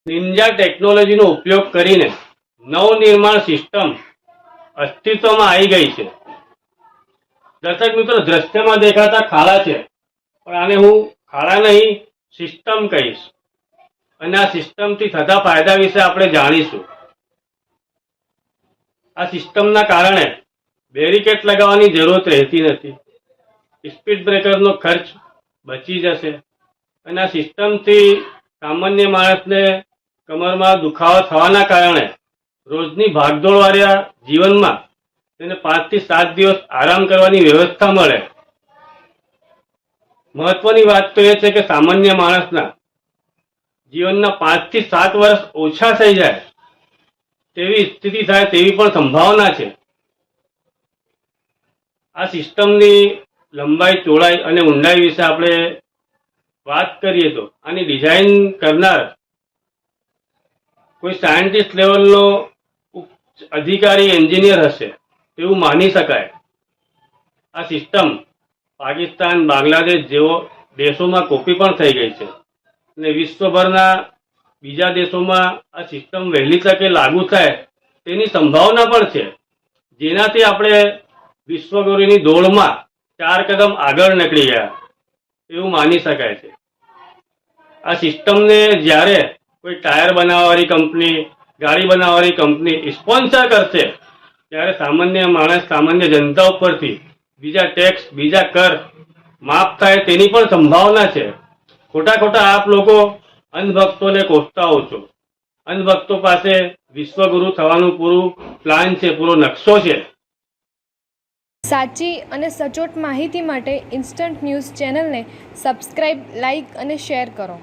નિંજા ટેકનોલોજીનો ઉપયોગ કરીને નવનિર્માણ સિસ્ટમ અસ્તિત્વમાં આવી ગઈ છે। દર્શક મિત્રો, દ્રશ્યમાં દેખાતા ખાડા છે, પણ આને હું ખાડા નહીં સિસ્ટમ કહીશ, અને આ સિસ્ટમથી થતા ફાયદા વિશે આપણે જાણીશું। આ સિસ્ટમના કારણે બેરિકેડ લગાવવાની જરૂરત રહેતી નથી, સ્પીડ બ્રેકરનો ખર્ચ બચી જશે, અને આ સિસ્ટમથી સામાન્ય માણસને કમરમાં દુખાવો થવાના કારણે રોજની ભાગદોડવાળા જીવનમાં તેને 5 થી 7 દિવસ આરામ કરવાની વ્યવસ્થા મળે। મહત્વની વાત તો એ છે કે સામાન્ય માણસના જીવનના 5 થી 7 વર્ષ ઓછા થઈ જાય તેવી સ્થિતિ થાય તેવી પણ સંભાવના છે। આ સિસ્ટમની લંબાઈ, ચોડાઈ અને ઊંડાઈ વિશે આપણે વાત કરીએ તો આની ડિઝાઇન કરનાર કોઈ સાયન્ટિસ્ટ લેવલનો અધિકારી એન્જિનિયર હશે તેવું માની શકાય। આ સિસ્ટમ પાકિસ્તાન, બાંગ્લાદેશ જેવો દેશોમાં કોપી પણ થઈ ગઈ છે, અને વિશ્વભરના બીજા દેશોમાં આ સિસ્ટમ વહેલી તકે લાગુ થાય તેની સંભાવના પણ છે, જેનાથી આપણે વિશ્વગુરુની દોડમાં 4 કદમ આગળ નીકળી ગયા એવું માની શકાય છે। આ સિસ્ટમને જ્યારે કોઈ ટાયર બનાવવાવાળી કંપની, ગાડી બનાવવાવાળી કંપની સ્પોન્સર કરશે ત્યારે સામાન્ય માણસ, સામાન્ય જનતા ઉપરથી બીજા ટેક્સ, બીજા કર માફ થાય તેની પણ સંભાવના છે। ખોટા આપ લોકો અંધભક્તોને કોસતા હો છો। અંધભક્તો પાસે વિશ્વગુરુ થવાનું પૂરું પ્લાન છે, પૂરો નકશો છે। સાચી અને સચોટ માહિતી માટે ઇન્સ્ટન્ટ ન્યૂઝ ચેનલને સબસ્ક્રાઇબ, લાઇક અને શેર કરો।